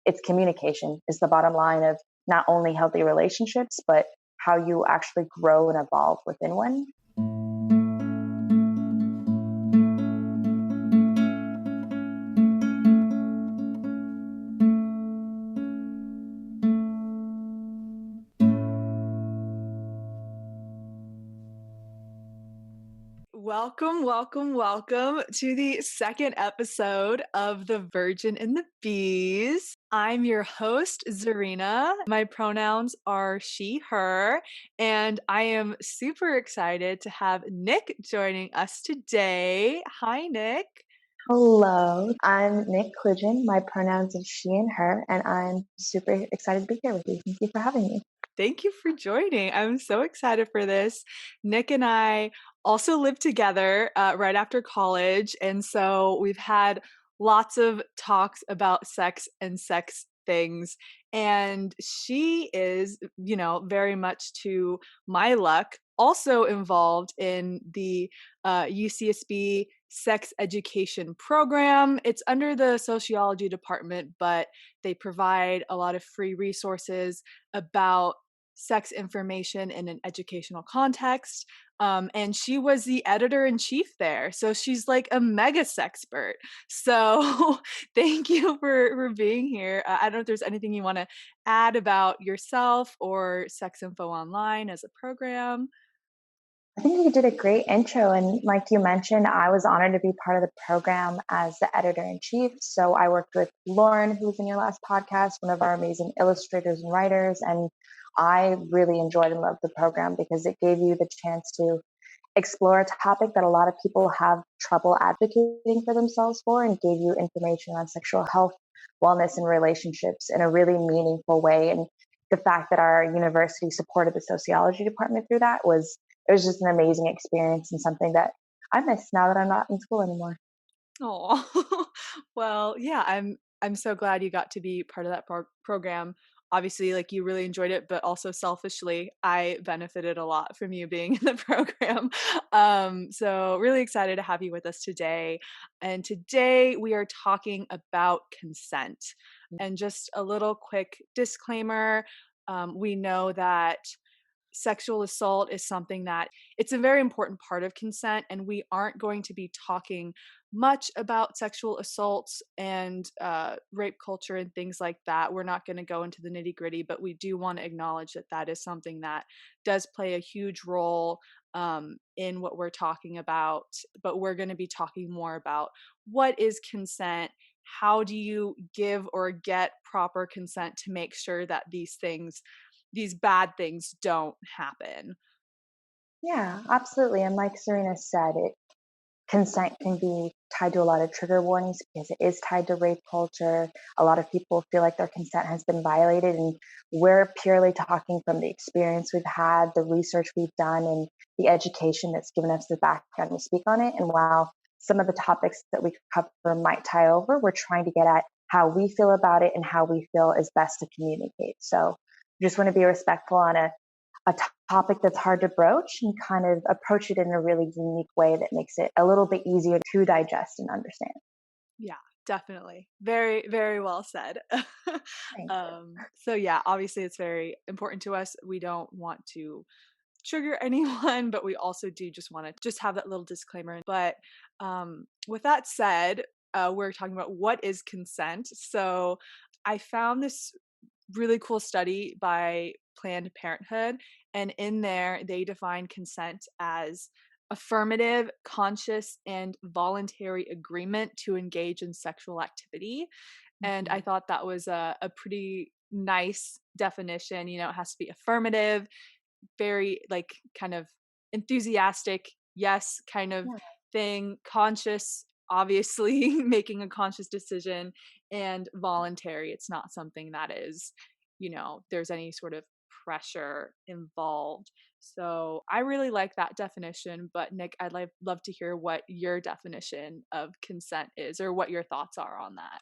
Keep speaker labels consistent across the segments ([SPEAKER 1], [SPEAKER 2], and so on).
[SPEAKER 1] it's communication is the bottom line of not only healthy relationships, but how you actually grow and evolve within one.
[SPEAKER 2] Welcome to the second episode of The Virgin and the Bees. I'm your host, Zareena. My pronouns are she, her, and I am super excited to have Nick joining us today. Hi, Nick.
[SPEAKER 1] Hello, I'm Nick Kludjian. My pronouns are she and her, and I'm super excited to be here with you. Thank you for having me.
[SPEAKER 2] Thank you for joining. I'm so excited for this. Nick and I also lived together right after college. And so we've had lots of talks about sex and sex things. And she is, very much to my luck, also involved in the UCSB sex education program. It's under the sociology department, but they provide a lot of free resources about sex information in an educational context. And she was the editor in chief there. So she's like a mega sexpert. So thank you for being here. I don't know if there's anything you want to add about yourself or SexInfoOnline as a program.
[SPEAKER 1] I think you did a great intro. And like you mentioned, I was honored to be part of the program as the editor in chief. So I worked with Lauren, who was in your last podcast, one of our amazing illustrators and writers. And I really enjoyed and loved the program because it gave you the chance to explore a topic that a lot of people have trouble advocating for themselves for, and gave you information on sexual health, wellness, and relationships in a really meaningful way. And the fact that our university supported the sociology department through that was just an amazing experience and something that I miss now that I'm not in school anymore.
[SPEAKER 2] Oh, well, yeah, I'm so glad you got to be part of that program. Obviously, like you really enjoyed it, but also selfishly, I benefited a lot from you being in the program. So really excited to have you with us today. And today we are talking about consent. And just a little quick disclaimer, we know that sexual assault is something that it's a very important part of consent, and we aren't going to be talking much about sexual assaults and rape culture and things like that. We're not going to go into the nitty gritty, but we do want to acknowledge that that is something that does play a huge role in what we're talking about. But we're going to be talking more about what is consent. How do you give or get proper consent to make sure that these bad things don't happen?
[SPEAKER 1] Yeah, absolutely. And like Serena said, consent can be tied to a lot of trigger warnings because it is tied to rape culture. A lot of people feel like their consent has been violated, and we're purely talking from the experience we've had, the research we've done, and the education that's given us the background to speak on it. And while some of the topics that we cover might tie over, we're trying to get at how we feel about it and how we feel is best to communicate. So just want to be respectful on a topic that's hard to broach and kind of approach it in a really unique way that makes it a little bit easier to digest and understand.
[SPEAKER 2] Yeah, definitely. Very, very well said.
[SPEAKER 1] Thank you.
[SPEAKER 2] So yeah, obviously it's very important to us. We don't want to trigger anyone, but we also do just want to just have that little disclaimer. But with that said, we're talking about what is consent. So I found this really cool study by Planned Parenthood, and in there they define consent as affirmative, conscious, and voluntary agreement to engage in sexual activity. And I
[SPEAKER 1] Mhm.
[SPEAKER 2] thought that was a pretty nice definition. It has to be affirmative, very like kind of enthusiastic, yes, kind of
[SPEAKER 1] Yeah.
[SPEAKER 2] thing, conscious, obviously making a conscious decision, and voluntary. It's not something that is, there's any sort of pressure involved. So I really like that definition. But Nick, I'd love to hear what your definition of consent is, or what your thoughts are on that.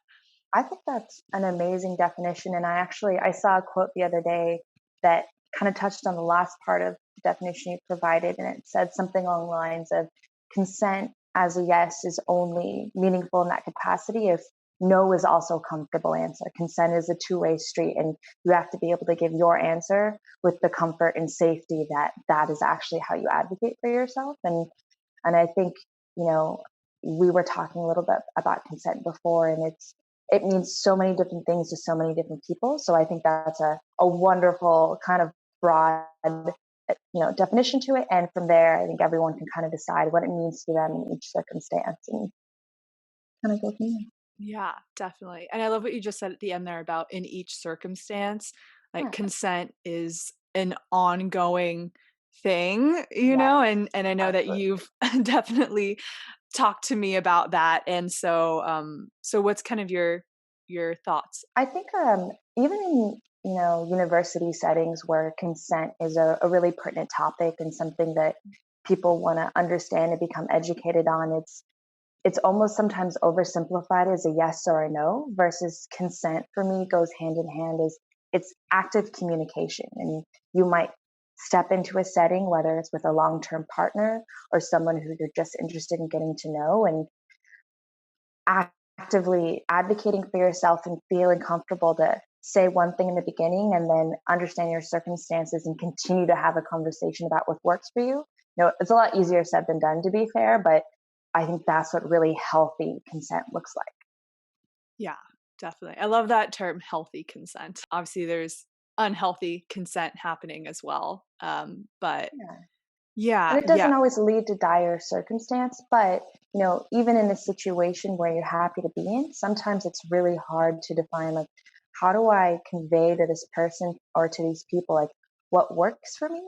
[SPEAKER 1] I think that's an amazing definition. And I saw a quote the other day that kind of touched on the last part of the definition you provided. And it said something along the lines of consent as a yes is only meaningful in that capacity if no is also a comfortable answer. Consent is a two-way street, and you have to be able to give your answer with the comfort and safety that that is actually how you advocate for yourself. And I think, you know, we were talking a little bit about consent before, and it means so many different things to so many different people. So I think that's a wonderful kind of broad, definition to it. And from there, I think everyone can kind of decide what it means to them in each circumstance and kind of go from there.
[SPEAKER 2] Yeah, definitely. And I love what you just said at the end there about in each circumstance, like
[SPEAKER 1] Yeah,
[SPEAKER 2] consent is an ongoing thing,
[SPEAKER 1] yes,
[SPEAKER 2] and I know that
[SPEAKER 1] absolutely.
[SPEAKER 2] you've definitely talked to me about that. And so so what's kind of your thoughts?
[SPEAKER 1] I think even in university settings where consent is a really pertinent topic and something that people want to understand and become educated on, it's almost sometimes oversimplified as a yes or a no versus consent for me goes hand in hand is it's active communication, and you might step into a setting whether it's with a long-term partner or someone who you're just interested in getting to know, and actively advocating for yourself and feeling comfortable to say one thing in the beginning and then understand your circumstances and continue to have a conversation about what works for you. It's a lot easier said than done, to be fair, but I think that's what really healthy consent looks like.
[SPEAKER 2] Yeah, definitely. I love that term healthy consent. Obviously there's unhealthy consent happening as well. But
[SPEAKER 1] Yeah. And
[SPEAKER 2] yeah,
[SPEAKER 1] it
[SPEAKER 2] yeah.
[SPEAKER 1] doesn't always lead to dire circumstance, but even in a situation where you're happy to be in, sometimes it's really hard to define, like, how do I convey to this person or to these people, like, what works for me?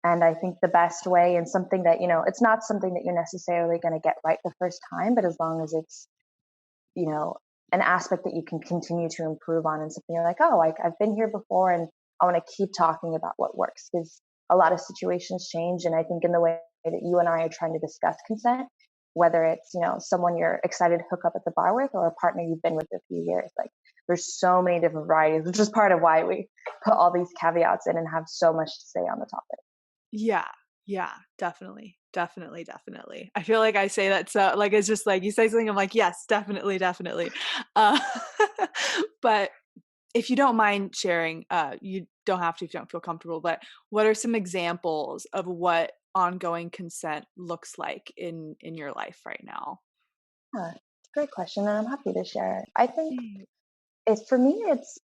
[SPEAKER 1] And I think the best way, and something that, it's not something that you're necessarily going to get right the first time, but as long as it's, you know, an aspect that you can continue to improve on, and something you're like, oh, like, I've been here before and I want to keep talking about what works, because a lot of situations change. And I think in the way that you and I are trying to discuss consent, whether it's, someone you're excited to hook up at the bar with or a partner you've been with a few years, like, there's so many different varieties, which is part of why we put all these caveats in and have so much to say on the topic.
[SPEAKER 2] Yeah. Yeah, definitely. Definitely, definitely. I feel like I say that so like, it's just like you say something, I'm like, "Yes, definitely, definitely." Uh, but if you don't mind sharing, you don't have to if you don't feel comfortable, but what are some examples of what ongoing consent looks like in your life right now?
[SPEAKER 1] Yeah, it's a great question, and I'm happy to share. I think
[SPEAKER 2] Mm.
[SPEAKER 1] for me, it's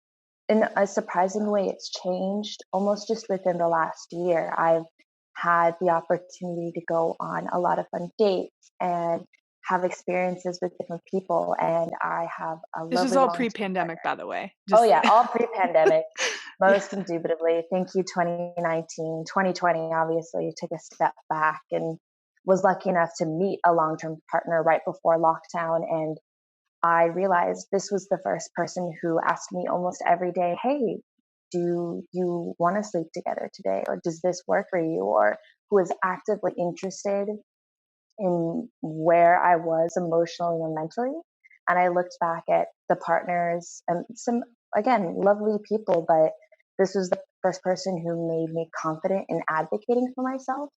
[SPEAKER 1] in a surprising way, it's changed almost just within the last year. I've had the opportunity to go on a lot of fun dates and have experiences with different people, and I have a
[SPEAKER 2] This was
[SPEAKER 1] lovely
[SPEAKER 2] all
[SPEAKER 1] long-term
[SPEAKER 2] pre-pandemic,
[SPEAKER 1] partner.
[SPEAKER 2] by the way.
[SPEAKER 1] Oh
[SPEAKER 2] Just
[SPEAKER 1] yeah, all pre-pandemic,
[SPEAKER 2] Yeah.
[SPEAKER 1] most indubitably. Thank you, 2019. 2020 obviously took a step back, and was lucky enough to meet a long-term partner right before lockdown. And I realized this was the first person who asked me almost every day, hey, do you want to sleep together today? Or does this work for you? Or who was actively interested in where I was emotionally and mentally. And I looked back at the partners and some, again, lovely people, but this was the first person who made me confident in advocating for myself.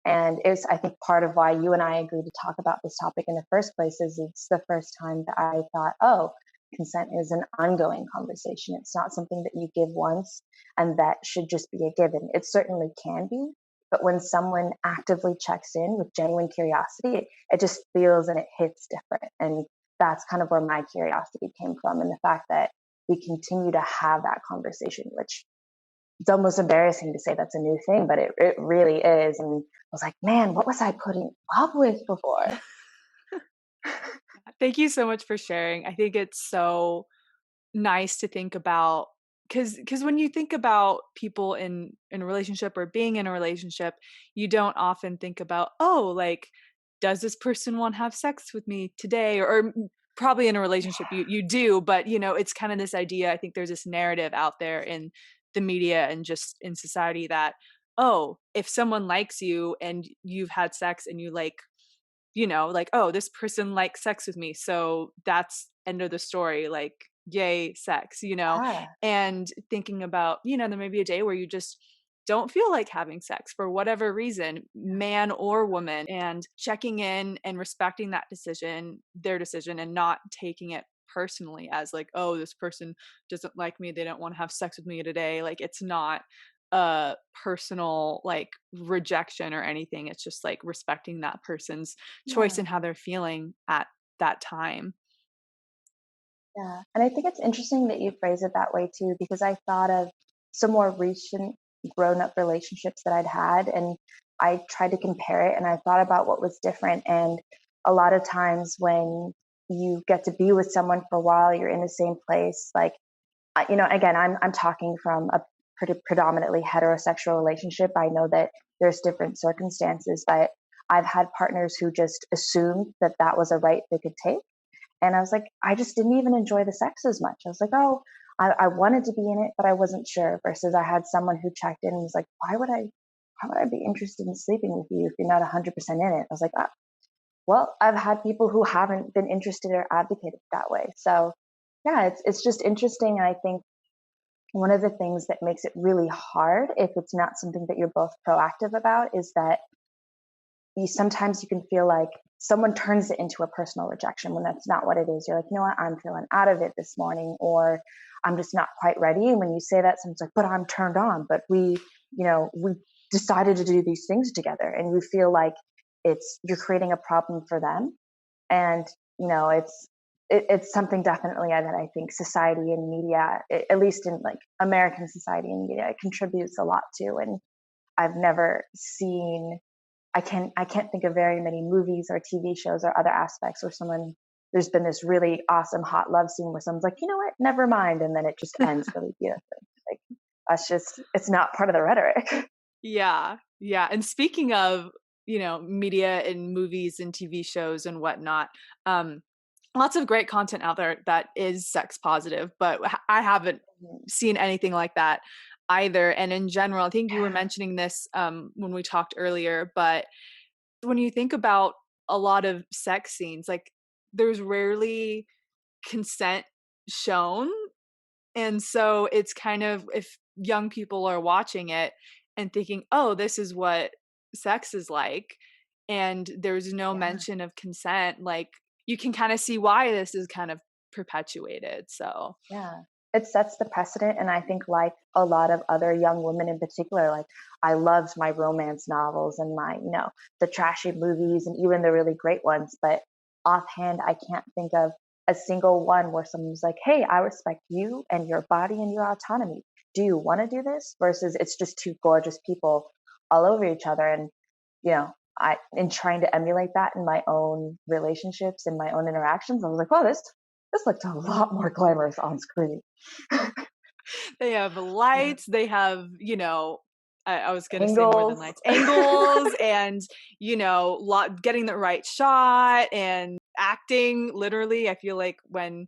[SPEAKER 1] And it's, I think, part of why you and I agreed to talk about this topic in the first place is it's the first time that I thought, oh, consent is an ongoing conversation. It's not something that you give once and that should just be a given. It certainly can be, but when someone actively checks in with genuine curiosity, it just feels and it hits different. And that's kind of where my curiosity came from, and the fact that we continue to have that conversation, which it's almost embarrassing to say that's a new thing, but it really is. And I was like, man, what was I putting up with before?
[SPEAKER 2] Thank you so much for sharing. I think it's so nice to think about because when you think about people in a relationship or being in a relationship, you don't often think about, "Oh, like, does this person wanna have sex with me today?" Or probably in a relationship you do, but, it's kinda this idea. I think there's this narrative out there in the media and just in society that, "Oh, if someone likes you and you've had sex and you like like, "Oh, this person likes sex with me, so that's end of the story, like, yay, sex?"
[SPEAKER 1] Yeah,
[SPEAKER 2] And thinking about, there may be a day where you just don't feel like having sex for whatever reason, man or woman, and checking in and respecting that decision, their decision, and not taking it personally as like, oh, this person doesn't like me, they don't want to have sex with me today. Like it's not a personal like rejection or anything. It's just like respecting that person's choice
[SPEAKER 1] Yeah.
[SPEAKER 2] and how they're feeling at that time.
[SPEAKER 1] Yeah, and I think it's interesting that you phrase it that way too, because I thought of some more recent grown-up relationships that I'd had, and I tried to compare it, and I thought about what was different. And a lot of times when you get to be with someone for a while, you're in the same place. Like, again, I'm talking from a predominantly heterosexual relationship. I know that there's different circumstances, but I've had partners who just assumed that that was a right they could take, and I was like, I just didn't even enjoy the sex as much. I was like, oh, I wanted to be in it, but I wasn't sure. Versus I had someone who checked in and was like, why would I be interested in sleeping with you if you're not 100% in it? I was like, ah, well, I've had people who haven't been interested or advocated that way. So yeah, it's just interesting. And I think one of the things that makes it really hard if it's not something that you're both proactive about is that you can feel like someone turns it into a personal rejection when that's not what it is. You're like, you know what, I'm feeling out of it this morning, or I'm just not quite ready. And when you say that, someone's like, but I'm turned on, but we decided to do these things together, and you feel like you're creating a problem for them. And it's something definitely that I think society and media, at least in like American society and media, it contributes a lot to. And I've never seen I can't think of very many movies or TV shows or other aspects where there's been this really awesome hot love scene where someone's like, you know what, never mind, and then it just ends really beautifully. Like it's not part of the rhetoric.
[SPEAKER 2] Yeah, yeah, and speaking of, media and movies and TV shows and whatnot, um, lots of great content out there that is sex positive, but I haven't seen anything like that either, and in general, I think you were
[SPEAKER 1] Yeah,
[SPEAKER 2] mentioning this, when we talked earlier, but when you think about a lot of sex scenes, like, there's rarely consent shown, and so it's kind of if young people are watching it and thinking, "Oh, this is what sex is like," and there's no
[SPEAKER 1] yeah.
[SPEAKER 2] mention of consent, like, you can kinda see why this is kind of perpetuated, so
[SPEAKER 1] Yeah. It sets the precedent. And I think, like a lot of other young women in particular, like I loved my romance novels and the trashy movies and even the really great ones. But offhand, I can't think of a single one where someone's like, hey, I respect you and your body and your autonomy. Do you want to do this? Versus it's just two gorgeous people all over each other. And, in trying to emulate that in my own relationships and my own interactions, I was like, oh, this looked a lot more glamorous on screen.
[SPEAKER 2] they have
[SPEAKER 1] Yeah.
[SPEAKER 2] lights, they have, I was gonna say more than
[SPEAKER 1] Angles.
[SPEAKER 2] lights, angles and, lot getting the right shot and acting, literally, I feel like when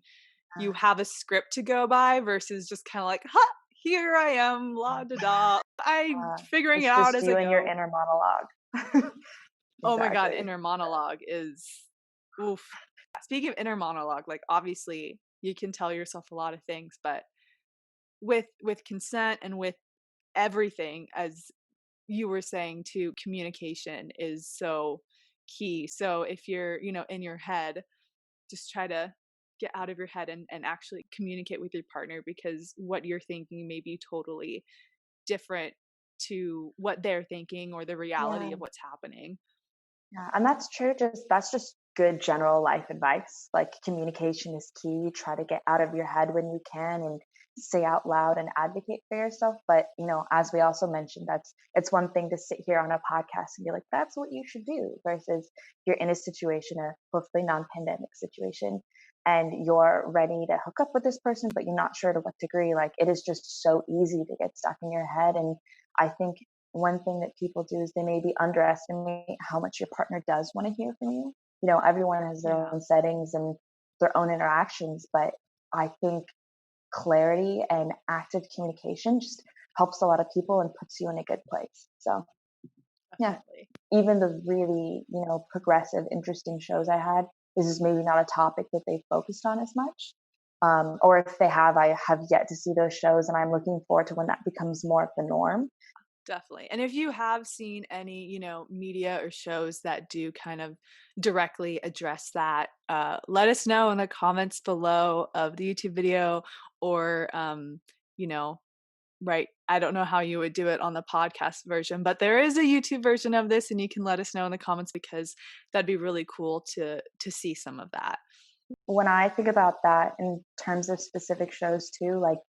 [SPEAKER 2] you have a script to go by versus just kinda like, "Ha, here I am, la da da, I'm figuring it
[SPEAKER 1] It's
[SPEAKER 2] out
[SPEAKER 1] just
[SPEAKER 2] as
[SPEAKER 1] you
[SPEAKER 2] I
[SPEAKER 1] and your
[SPEAKER 2] go."
[SPEAKER 1] inner monologue.
[SPEAKER 2] Oh my god,
[SPEAKER 1] Exactly.
[SPEAKER 2] inner monologue is oof. Speaking of inner monologue, like, obviously, you can tell yourself a lot of things, but with consent and with everything, as you were saying too, communication is so key. So if you're, in your head, just try to get out of your head and actually communicate with your partner because what you're thinking may be totally different to what they're thinking or the reality
[SPEAKER 1] Yeah.
[SPEAKER 2] of what's happening.
[SPEAKER 1] Yeah, and that's just good general life advice. Like communication is key. Try to get out of your head when you can and say out loud and advocate for yourself. But as we also mentioned, it's one thing to sit here on a podcast and be like, that's what you should do, versus you're in a situation, a hopefully non-pandemic situation, and you're ready to hook up with this person, but you're not sure to what degree. Like it is just so easy to get stuck in your head. And I think one thing that people do is they maybe underestimate how much your partner does want to hear from you. Everyone has their
[SPEAKER 2] Yeah.
[SPEAKER 1] own settings and their own interactions, but I think clarity and active communication just helps a lot of people and puts you in a good place. So, yeah,
[SPEAKER 2] Definitely.
[SPEAKER 1] even the really, progressive, interesting shows I had, this is maybe not a topic that they focused on as much. Or if they have, I have yet to see those shows, and I'm looking forward to when that becomes more of the norm.
[SPEAKER 2] Definitely. And if you have seen any, media or shows that do kind of directly address that, let us know in the comments below of the YouTube video or, you know, right. I don't know how you would do it on the podcast version, but there is a YouTube version of this and you can let us know in the comments because that'd be really cool to see some of that.
[SPEAKER 1] When I think about that in terms of specific shows too, like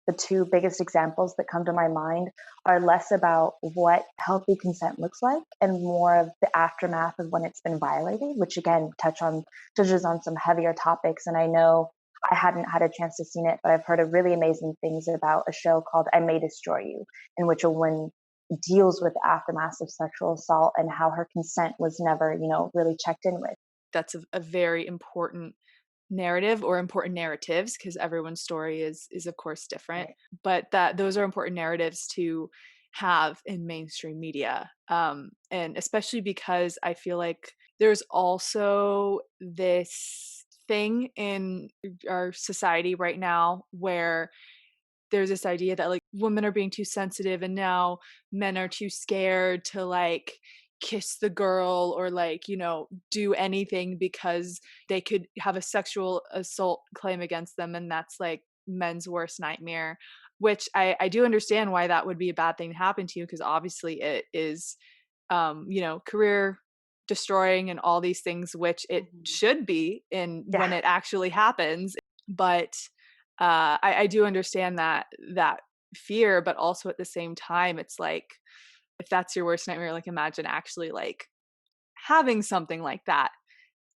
[SPEAKER 1] the two biggest examples that come to my mind are less about what healthy consent looks like and more of the aftermath of when it's been violated, which again touches on some heavier topics. And I know I hadn't had a chance to see it, but I've heard of really amazing things about a show called I May Destroy You, in which a woman deals with the aftermath of sexual assault and how her consent was never, really checked in with.
[SPEAKER 2] That's a very important narrative or important narratives because everyone's story is of course different,
[SPEAKER 1] Right.
[SPEAKER 2] but that those are important narratives to have in mainstream media, and especially because I feel like there's also this thing in our society right now where there's this idea that like women are being too sensitive and now men are too scared to like kiss the girl or like, do anything because they could have a sexual assault claim against them and that's like men's worst nightmare, which I do understand why that would be a bad thing to happen to you because obviously it is career destroying and all these things which it
[SPEAKER 1] Mhm.
[SPEAKER 2] should be in when
[SPEAKER 1] Yeah.
[SPEAKER 2] it actually happens. But I do understand that fear, but also at the same time, it's like if that's your worst nightmare, like imagine actually like having something like that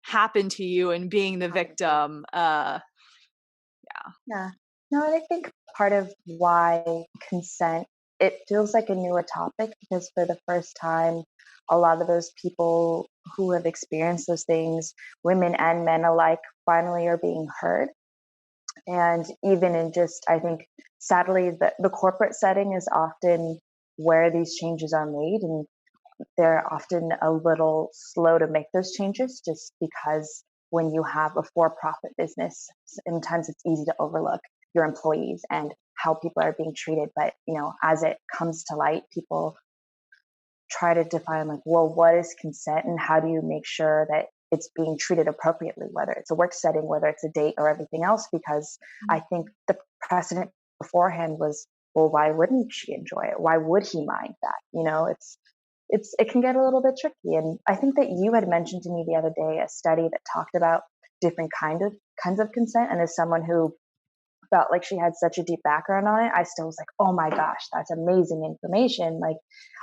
[SPEAKER 2] happen to you and being the
[SPEAKER 1] 100%.
[SPEAKER 2] victim. Yeah.
[SPEAKER 1] Yeah. No, and I think part of why consent, it feels like a newer topic because for the first time, a lot of those people who have experienced those things, women and men alike, finally are being heard. And even in just, I think, sadly, the corporate setting is often where these changes are made. And they're often a little slow to make those changes just because when you have a for profit business, sometimes it's easy to overlook your employees and how people are being treated. But, as it comes to light, people try to define, like, well, what is consent and how do you make sure that it's being treated appropriately, whether it's a work setting, whether it's a date or everything else, because I think the precedent beforehand was, well, why wouldn't she enjoy it? Why would he mind that? It can get a little bit tricky. And I think that you had mentioned to me the other day a study that talked about different kinds of consent. And as someone who felt like she had such a deep background on it, I still was like, oh my gosh, that's amazing information. Like,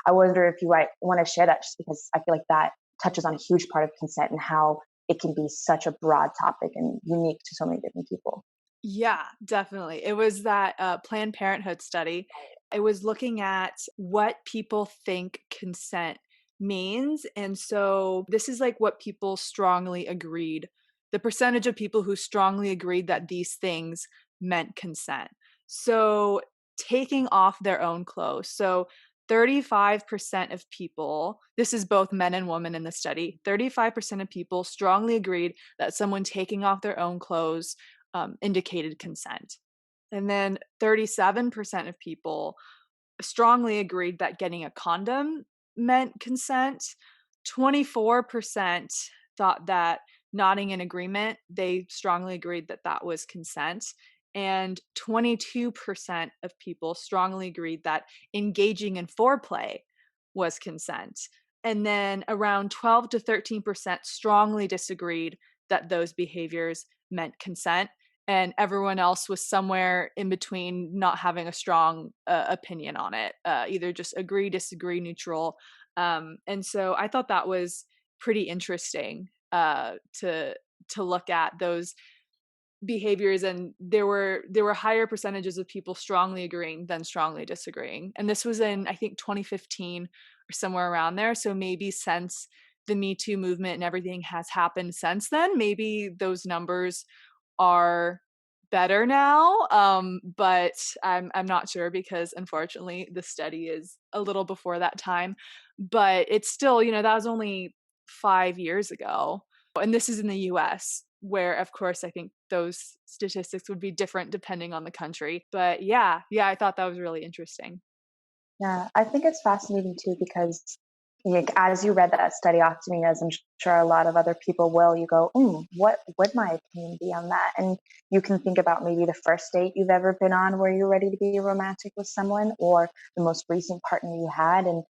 [SPEAKER 1] I wonder if you might want to share that just because I feel like that touches on a huge part of consent and how it can be such a broad topic and unique to so many different people.
[SPEAKER 2] Yeah, definitely. It was that Planned Parenthood study. It was looking at what people think consent means. And so this is like what people strongly agreed. The percentage of people who strongly agreed that these things meant consent. So taking off their own clothes. So 35% of people, this is both men and women in the study, 35% of people strongly agreed that someone taking off their own clothes indicated consent. And then 37% of people strongly agreed that getting a condom meant consent. 24% thought that nodding in agreement, they strongly agreed that that was consent. And 22% of people strongly agreed that engaging in foreplay was consent. And then around 12 to 13% strongly disagreed that those behaviors meant consent and everyone else was somewhere in between not having a strong opinion on it, either just agree, disagree, neutral. And so I thought that was pretty interesting to look at those behaviors, and there were higher percentages of people strongly agreeing than strongly disagreeing. And this was in I think 2015 or somewhere around there. So maybe since the Me Too movement and everything has happened since then, maybe those numbers are better now, but I'm not sure because unfortunately the study is a little before that time. But it's still, that was only 5 years ago, and this is in the U.S. where, of course, I think those statistics would be different depending on the country. But yeah, I thought that was really interesting.
[SPEAKER 1] Yeah, I think it's fascinating too because like, as you read that study off to me, as I'm sure a lot of other people will, you go, what would my opinion be on that? And you can think about maybe the first date you've ever been on where you're ready to be romantic with someone, or the most recent partner you had. And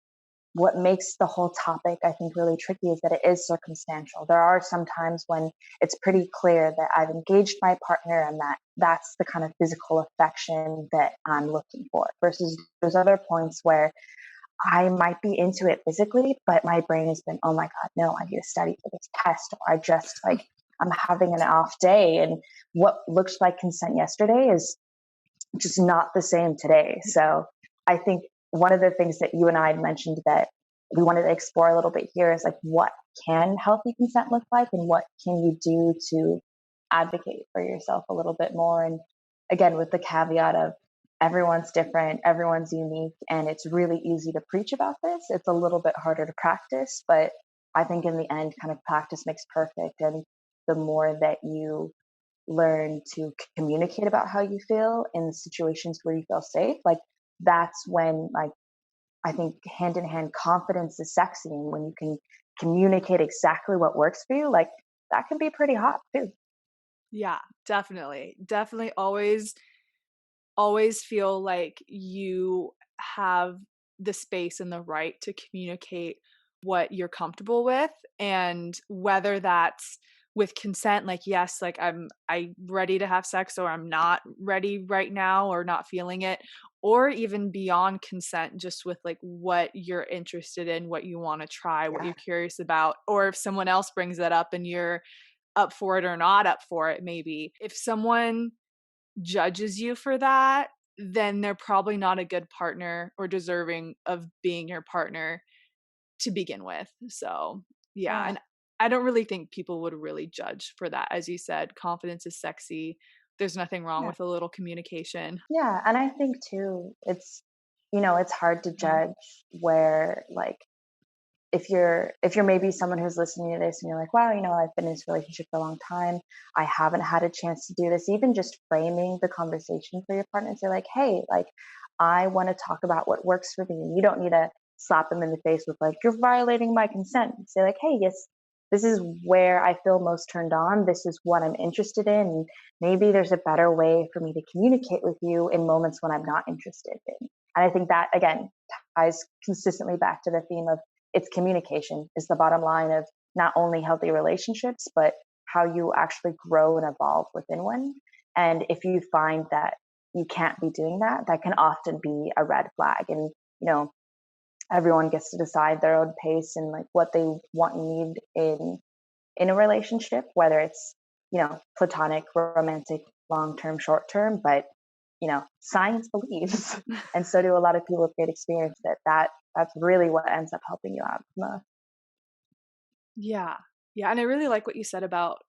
[SPEAKER 1] what makes the whole topic, I think, really tricky is that it is circumstantial. There are some times when it's pretty clear that I've engaged my partner and that that's the kind of physical affection that I'm looking for, versus those other points where I might be into it physically, but my brain has been, oh my God, no, I need to study for this test. Or I just like, I'm having an off day. And what looks like consent yesterday is just not the same today. So I think one of the things that you and I had mentioned that we wanted to explore a little bit here is like, what can healthy consent look like and what can you do to advocate for yourself a little bit more? And again, with the caveat of everyone's different, everyone's unique, and it's really easy to preach about this. It's a little bit harder to practice, but I think in the end, kind of practice makes perfect. And the more that you learn to communicate about how you feel in situations where you feel safe, like that's when, like, I think hand in hand confidence is sexy. And when you can communicate exactly what works for you, like that can be pretty hot too.
[SPEAKER 2] Yeah, definitely. Definitely always feel like you have the space and the right to communicate what you're comfortable with, and whether that's with consent, like yes, like I'm ready to have sex, or I'm not ready right now or not feeling it, or even beyond consent, just with like what you're interested in, what you want to try, what
[SPEAKER 1] Yeah.
[SPEAKER 2] you're curious about, or if someone else brings that up and you're up for it or not up for it. Maybe if someone judges you for that, then they're probably not a good partner or deserving of being your partner to begin with. So, yeah,
[SPEAKER 1] Yeah.
[SPEAKER 2] and I don't really think people would really judge for that. As you said, confidence is sexy. There's nothing wrong
[SPEAKER 1] Yeah.
[SPEAKER 2] with a little communication.
[SPEAKER 1] Yeah. And I think too, it's hard to
[SPEAKER 2] Mhm.
[SPEAKER 1] judge where like if you're maybe someone who's listening to this and you're like, wow, I've been in this relationship for a long time, I haven't had a chance to do this, even just framing the conversation for your partner and say like, hey, like I want to talk about what works for me. And you don't need to slap them in the face with like, you're violating my consent. Say like, hey, yes, this is where I feel most turned on, this is what I'm interested in, and maybe there's a better way for me to communicate with you in moments when I'm not interested in. And I think that again ties consistently back to the theme of it's communication is the bottom line of not only healthy relationships, but how you actually grow and evolve within one. And if you find that you can't be doing that, that can often be a red flag. And, everyone gets to decide their own pace and like what they want and need in a relationship, whether it's, platonic, romantic, long term, short term, but science believes, and so do a lot of people with great experience that's really what ends up helping you out most.
[SPEAKER 2] Yeah. Yeah, and I really like what you said about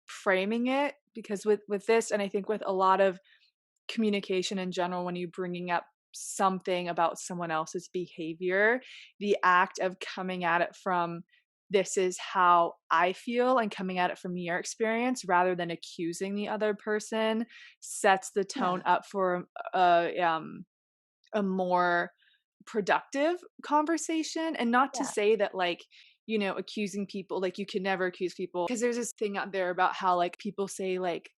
[SPEAKER 2] framing it, because with this, and I think with a lot of communication in general, when you're bringing up something about someone else's behavior, the act of coming at it from, this is how I feel, and coming at it from your experience rather than accusing the other person, sets the tone
[SPEAKER 1] Yeah,
[SPEAKER 2] up for a more productive conversation. And not to
[SPEAKER 1] yeah,
[SPEAKER 2] say that like, accusing people, like you can never accuse people, because there's this thing out there about how like people say like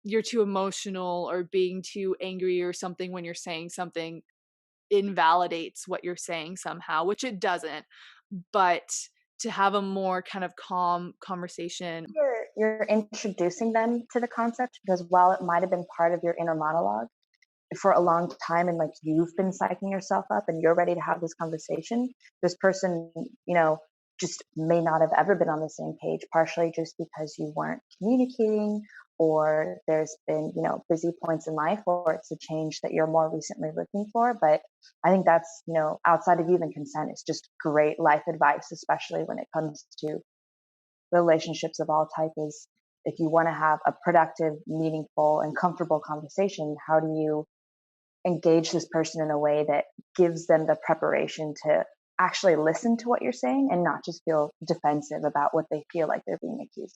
[SPEAKER 2] you're too emotional or being too angry or something when you're saying something invalidates what you're saying somehow, which it doesn't. But to have a more kind of calm conversation.
[SPEAKER 1] you're introducing them to the concept because while it might have been part of your inner monologue for a long time and like you've been psyching yourself up and you're ready to have this conversation, this person, just may not have ever been on the same page, partially just because you weren't communicating, or there's been, busy points in life, or it's a change that you're more recently looking for. But I think that's, outside of even consent, it's just great life advice, especially when it comes to relationships of all type is if you want to have a productive, meaningful, and comfortable conversation, how do you engage this person in a way that gives them the preparation to actually listen to what you're saying and not just feel defensive about what they feel like they're being accused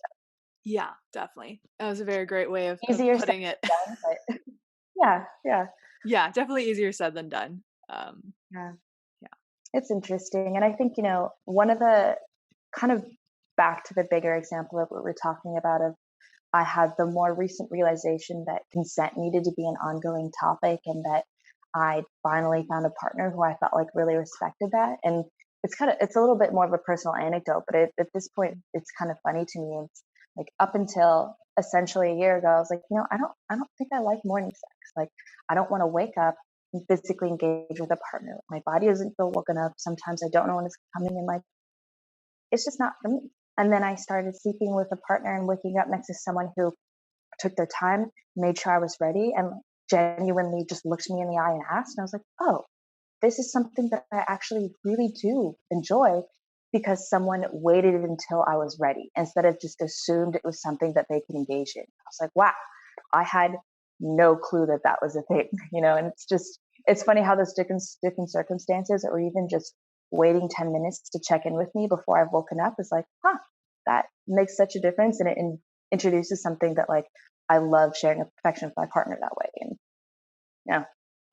[SPEAKER 2] Yeah, definitely. That was a very great way of
[SPEAKER 1] of. Easier said
[SPEAKER 2] putting it.
[SPEAKER 1] than done, but yeah, yeah,
[SPEAKER 2] Yeah, definitely easier said than done. Um,
[SPEAKER 1] Yeah.
[SPEAKER 2] yeah.
[SPEAKER 1] It's interesting. And I think, one of the kind of back to the bigger example of what we're talking about of I had the more recent realization that consent needed to be an ongoing topic and that I finally found a partner who I felt like really respected that. And it's a little bit more of a personal anecdote, but at this point it's kind of funny to me. It's like up until essentially a year ago, I was like, I don't think I like morning sex. Like I don't want to wake up and physically engage with a partner. My body doesn't feel woken up. Sometimes I don't know when it's coming and like it's just not for me. And then I started sleeping with a partner and waking up next to someone who took their time, made sure I was ready, and genuinely just looked me in the eye and asked. And I was like, oh, this is something that I actually really do enjoy because someone waited until I was ready instead of just assumed it was something that they could engage in. I was like, wow, I had no clue that that was a thing, and it's funny how those different circumstances or even just waiting 10 minutes to check in with me before I've woken up is like, that makes such a difference. And it introduces something that like, I love sharing affection with my partner that way. And yeah,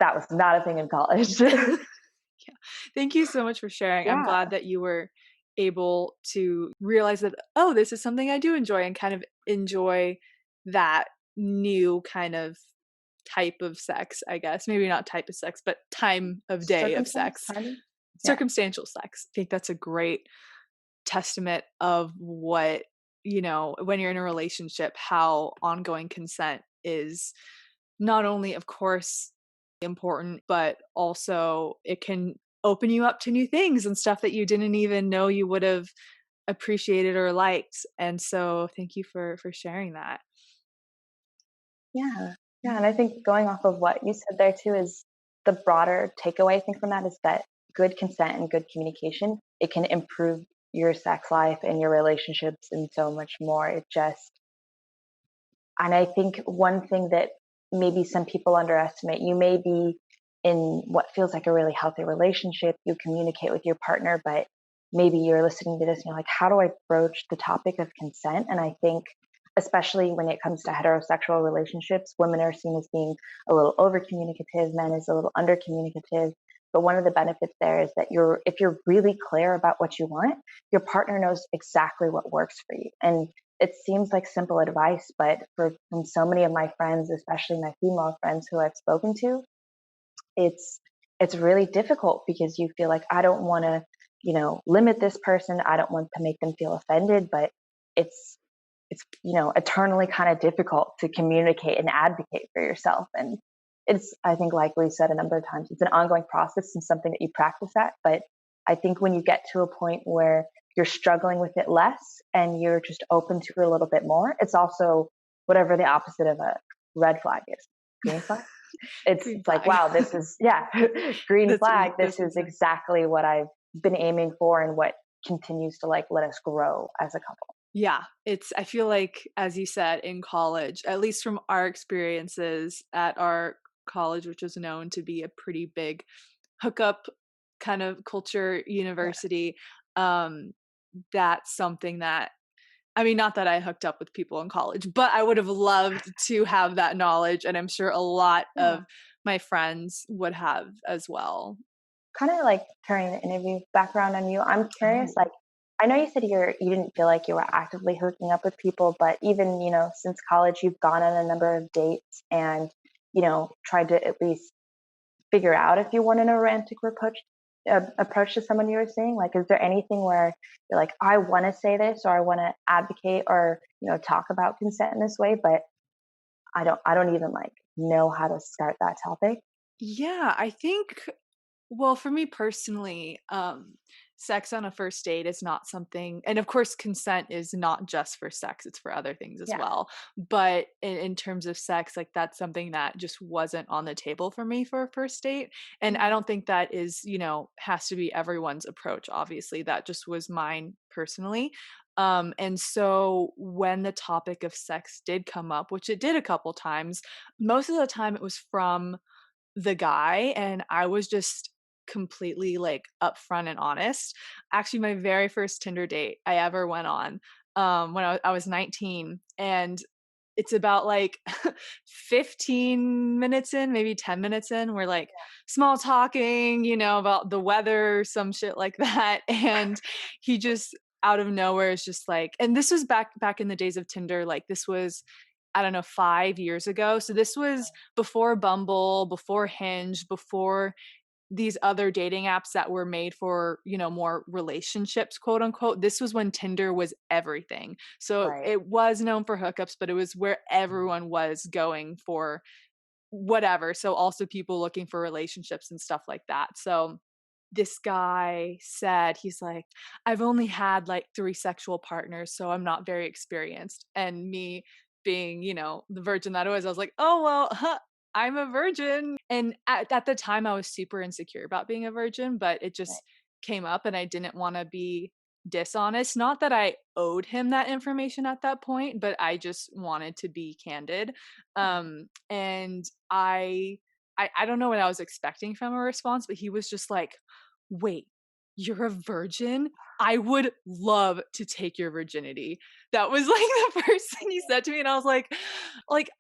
[SPEAKER 1] that was not a thing in college.
[SPEAKER 2] Yeah. Thank you so much for sharing. I'm
[SPEAKER 1] Yeah,
[SPEAKER 2] glad that you were able to realize that, oh, this is something I do enjoy and kind of enjoy that new kind of type of sex, I guess. Maybe not type of sex, but time of day of
[SPEAKER 1] circumstance,
[SPEAKER 2] sex.
[SPEAKER 1] timing. Yeah,
[SPEAKER 2] Circumstantial sex. I think that's a great testament of what, when you're in a relationship, how ongoing consent is not only, of course, important, but also it can open you up to new things and stuff that you didn't even know you would have appreciated or liked. And so thank you for sharing that.
[SPEAKER 1] yeah, yeah. And I think going off of what you said there too is the broader takeaway I think from that is that good consent and good communication, it can improve your sex life and your relationships and so much more. And I think one thing that maybe some people underestimate, you may be in what feels like a really healthy relationship, you communicate with your partner, but maybe you're listening to this and you're like, how do I broach the topic of consent? And I think, especially when it comes to heterosexual relationships, women are seen as being a little over communicative, men is a little under communicative. But one of the benefits there is that if you're really clear about what you want, your partner knows exactly what works for you. And it seems like simple advice, but from so many of my friends, especially my female friends who I've spoken to, it's it's really difficult because you feel like I don't want to, limit this person. I don't want to make them feel offended, but it's eternally kind of difficult to communicate and advocate for yourself. And it's I think like we said a number of times, it's an ongoing process and something that you practice at. But I think when you get to a point where you're struggling with it less and you're just open to it a little bit more, it's also whatever the opposite of a red flag is. Green flag? it's
[SPEAKER 2] Green
[SPEAKER 1] it's like,
[SPEAKER 2] flag.
[SPEAKER 1] wow, this is, yeah, green flag. This
[SPEAKER 2] This
[SPEAKER 1] is
[SPEAKER 2] is it.
[SPEAKER 1] exactly what I've been aiming for and what continues to like let us grow as a couple.
[SPEAKER 2] Yeah, I feel like, as you said, in college, at least from our experiences at our college, which was known to be a pretty big hookup kind of culture
[SPEAKER 1] Yeah.
[SPEAKER 2] university, um, that's something that, I mean, not that I hooked up with people in college, but I would have loved to have that knowledge, and I'm sure a lot of
[SPEAKER 1] Yeah.
[SPEAKER 2] my friends would have as well.
[SPEAKER 1] Kind of like turning the interview background on you. I'm curious,
[SPEAKER 2] Oh.
[SPEAKER 1] like, I know you said you didn't feel like you were actively hooking up with people, but even, since college, you've gone on a number of dates and, tried to at least figure out if you wanted a romantic approach to someone you were seeing. Like, is there anything where you're like, I want to say this or I want to advocate or, talk about consent in this way, but I don't even like know how to start that topic.
[SPEAKER 2] Yeah, I think, well, for me personally, sex on a first date is not something, and of course, consent is not just for sex, it's for other things as
[SPEAKER 1] Yeah.
[SPEAKER 2] well. But in terms of sex, like that's something that just wasn't on the table for me for a first date. And I
[SPEAKER 1] Yeah.
[SPEAKER 2] don't think that is, has to be everyone's approach, obviously. That just was mine personally. And so when the topic of sex did come up, which it did a couple times, most of the time it was from the guy, and I was just completely, like, upfront and honest. Actually, my very first Tinder date I ever went on, when I was 19, and it's about like 15 minutes in, maybe 10 minutes in, we're like small talking, about the weather, some shit like that. And he just out of nowhere is just like, and this was back in the days of Tinder, like this was, I don't know, 5 years ago. So this was before Bumble, before Hinge, before these other dating apps that were made for, more relationships, quote unquote. This was when Tinder was everything. So
[SPEAKER 1] Right.
[SPEAKER 2] it was known for hookups, but it was where everyone was going for whatever. So also people looking for relationships and stuff like that. So this guy said, he's like, I've only had like 3 sexual partners, so I'm not very experienced. And me being, the virgin that I was like, oh, well, I'm a virgin. And at the time, I was super insecure about being a virgin, but it
[SPEAKER 1] Right.
[SPEAKER 2] just came up and I didn't want to be dishonest. Not that I owed him that information at that point, but I just wanted to be candid.
[SPEAKER 1] Yeah.
[SPEAKER 2] And I don't know what I was expecting from a response, but he was just like, "Wait, you're a virgin? I would love to take your virginity." That was like the first thing he said to me, and I was like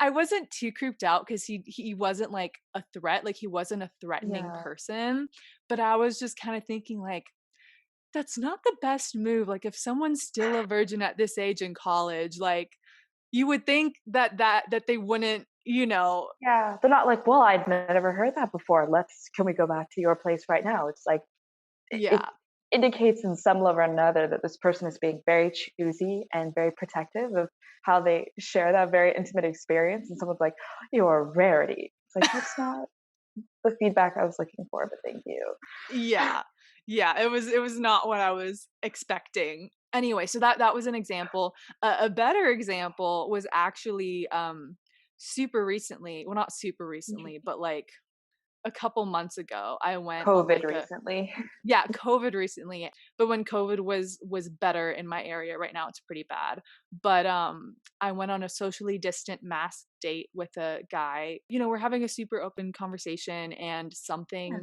[SPEAKER 2] I wasn't too creeped out because he wasn't like a threat, like he wasn't a threatening
[SPEAKER 1] Yeah.
[SPEAKER 2] person, but I was just kind of thinking like, that's not the best move. Like if someone's still a virgin at this age in college, like you would think that they wouldn't,
[SPEAKER 1] Yeah. They're not like, well, I'd never heard that before. Can we go back to your place right now? It's like, it
[SPEAKER 2] yeah.
[SPEAKER 1] indicates in some level or another that this person is being very choosy and very protective of how they share that very intimate experience. And someone's like, you're a rarity. It's like, that's not the feedback I was looking for, but thank you.
[SPEAKER 2] Yeah. Yeah, it was not what I was expecting. Anyway, so that was an example. A better example was actually, super recently, well, not super recently, but, like, a couple months ago, I went on,
[SPEAKER 1] COVID
[SPEAKER 2] like, a
[SPEAKER 1] recently.
[SPEAKER 2] yeah, COVID recently, but when COVID was better in my area. Right now it's pretty bad. But I went on a socially distant mass date with a guy. We're having a super open conversation and
[SPEAKER 1] Yeah.
[SPEAKER 2] something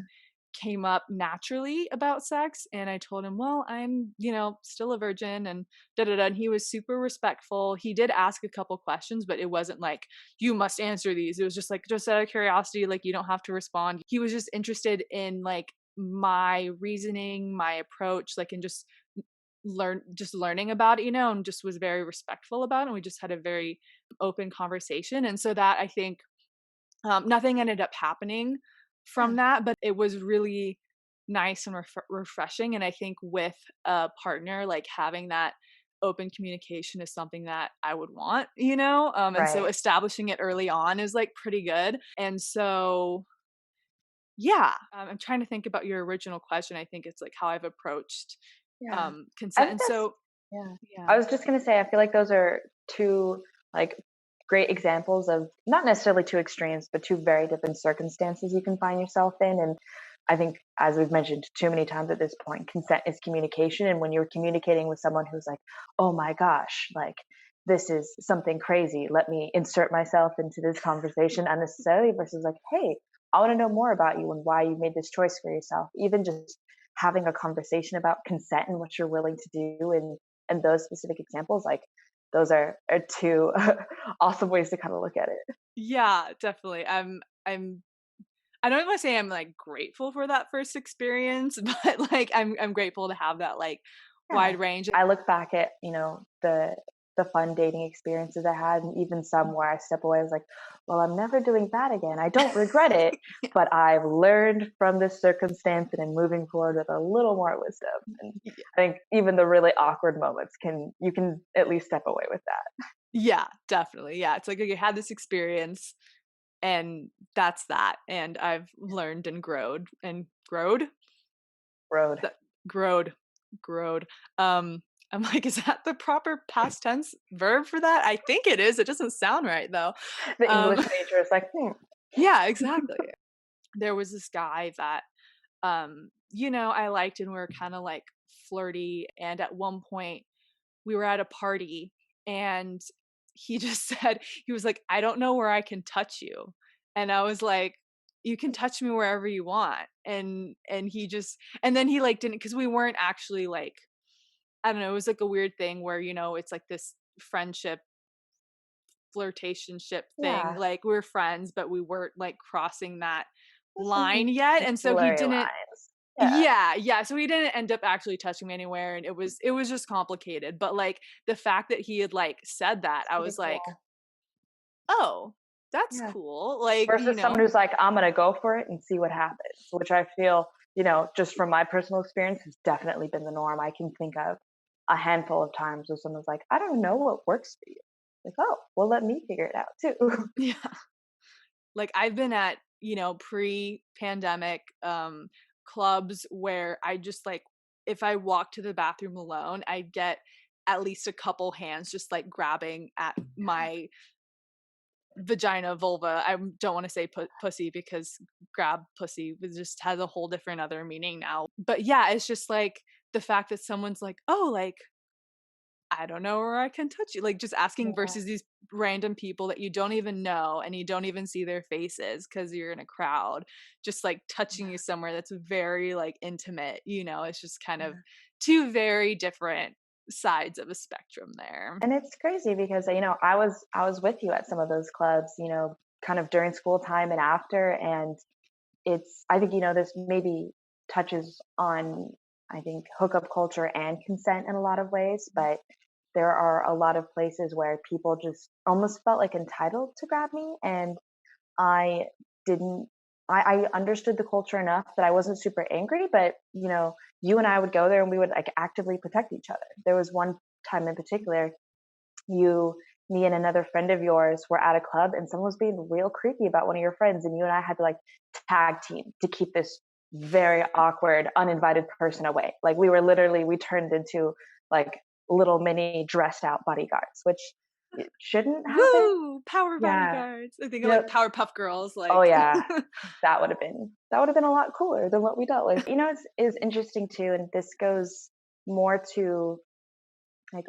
[SPEAKER 2] came up naturally about sex and I told him, "Well, I'm, still a virgin and da da da." And he was super respectful. He did ask a couple questions, but it wasn't like, "You must answer these." It was just like, just out of curiosity, like you don't have to respond. He was just interested in like my reasoning, my approach, like, and just learning about it, and just was very respectful about it. And we just had a very open conversation. And so that I think nothing ended up happening
[SPEAKER 1] Yeah.
[SPEAKER 2] from that, but it was really nice and refreshing. And I think with a partner, like having that open communication is something that I would want, and so
[SPEAKER 1] Right.
[SPEAKER 2] establishing it early on is like pretty good. And so yeah, I'm trying to think about your original question. I think it's like how I've approached,
[SPEAKER 1] Yeah. I
[SPEAKER 2] consent,
[SPEAKER 1] think
[SPEAKER 2] and
[SPEAKER 1] that's
[SPEAKER 2] so
[SPEAKER 1] yeah.
[SPEAKER 2] yeah.
[SPEAKER 1] I was just gonna say, I feel like those are two like great examples of not necessarily two extremes, but two very different circumstances you can find yourself in. And I think, as we've mentioned too many times at this point, consent is communication. And when you're communicating with someone who's like, oh my gosh, like this is something crazy, let me insert myself into this conversation unnecessarily, versus like, hey, I want to know more about you and why you made this choice for yourself. Even just having a conversation about consent and what you're willing to do and those specific examples, like those are two awesome ways to kind of look at it.
[SPEAKER 2] Yeah, definitely. I'm I don't wanna say I'm, like, grateful for that first experience, but, like, I'm grateful to have that, like,
[SPEAKER 1] Yeah.
[SPEAKER 2] wide range.
[SPEAKER 1] I look back at, the fun dating experiences I had, and even some where I step away, I was like, well, I'm never doing that again. I don't regret it, but I've learned from this circumstance and I'm moving forward with a little more wisdom. And
[SPEAKER 2] Yeah.
[SPEAKER 1] I think even the really awkward moments you can at least step away with that.
[SPEAKER 2] Yeah, definitely, yeah, it's like, you had this experience, and that's that, and I've learned and growed?
[SPEAKER 1] Road.
[SPEAKER 2] That growed, growed. I'm like, "Is that the proper past tense verb for that?" I think it is, it doesn't sound right, though.
[SPEAKER 1] The
[SPEAKER 2] Um
[SPEAKER 1] English major is like, hmm.
[SPEAKER 2] Yeah, exactly. There was this guy that, I liked and we were kinda, like, flirty, and at one point, we were at a party, and he just said he was like, "I don't know where I can touch you." And I was like, "You can touch me wherever you want." And he just and then he, like, didn't, because we weren't actually, like, I don't know, it was, like, a weird thing where, it's, like, this friendship flirtationship thing.
[SPEAKER 1] Yeah.
[SPEAKER 2] Like, we're friends, but we weren't, like, crossing that
[SPEAKER 1] There's
[SPEAKER 2] line
[SPEAKER 1] some
[SPEAKER 2] yet, and so he
[SPEAKER 1] blurry
[SPEAKER 2] didn't.
[SPEAKER 1] lines. Yeah.
[SPEAKER 2] Yeah, yeah, so he didn't end up actually touching me anywhere, and it was just complicated, but, like, the fact that he had, like, said that,
[SPEAKER 1] It's
[SPEAKER 2] I
[SPEAKER 1] pretty
[SPEAKER 2] was like,
[SPEAKER 1] cool.
[SPEAKER 2] "Oh, that's
[SPEAKER 1] Yeah.
[SPEAKER 2] cool," like,
[SPEAKER 1] Versus someone who's like, I'm gonna go for it and see what happens, which I feel, just from my personal experience, has definitely been the norm. I can think of a handful of times where someone's like, I don't know what works for you. Like, oh, well, let me figure it out too.
[SPEAKER 2] Yeah. Like, I've been at, pre-pandemic, clubs where I just, like, if I walk to the bathroom alone, I get at least a couple hands just, like, grabbing at my vagina, vulva. I don't wanna say pussy because grab pussy just has a whole different other meaning now. But yeah, it's just, like, the fact that someone's like, "Oh, like, I don't know where I can touch you," like, just asking
[SPEAKER 1] Yeah.
[SPEAKER 2] versus these random people that you don't even know and you don't even see their faces because 'cause you're in a crowd, just, like, touching you
[SPEAKER 1] Yeah.
[SPEAKER 2] somewhere that's very, like, intimate, it's just kind of
[SPEAKER 1] Yeah.
[SPEAKER 2] 2 very different sides of a spectrum there.
[SPEAKER 1] And it's crazy because I was with you at some of those clubs, kind of during school time and after, and I think this maybe touches on, I think, hookup culture and consent in a lot of ways, but there are a lot of places where people just almost felt like entitled to grab me, and I didn't. I understood the culture enough that I wasn't super angry, but you and I would go there and we would like actively protect each other. There was one time in particular, you, me, and another friend of yours were at a club and someone was being real creepy about one of your friends, and you and I had to like tag team to keep this very awkward, uninvited person away. Like we turned into like little mini dressed out bodyguards, which it shouldn't happen.
[SPEAKER 2] Woo! Power
[SPEAKER 1] Yeah.
[SPEAKER 2] bodyguards. I think of,
[SPEAKER 1] You know,
[SPEAKER 2] like, Powerpuff Girls,
[SPEAKER 1] oh
[SPEAKER 2] like
[SPEAKER 1] yeah, that would have been a lot cooler than what we dealt with. It's interesting too, and this goes more to like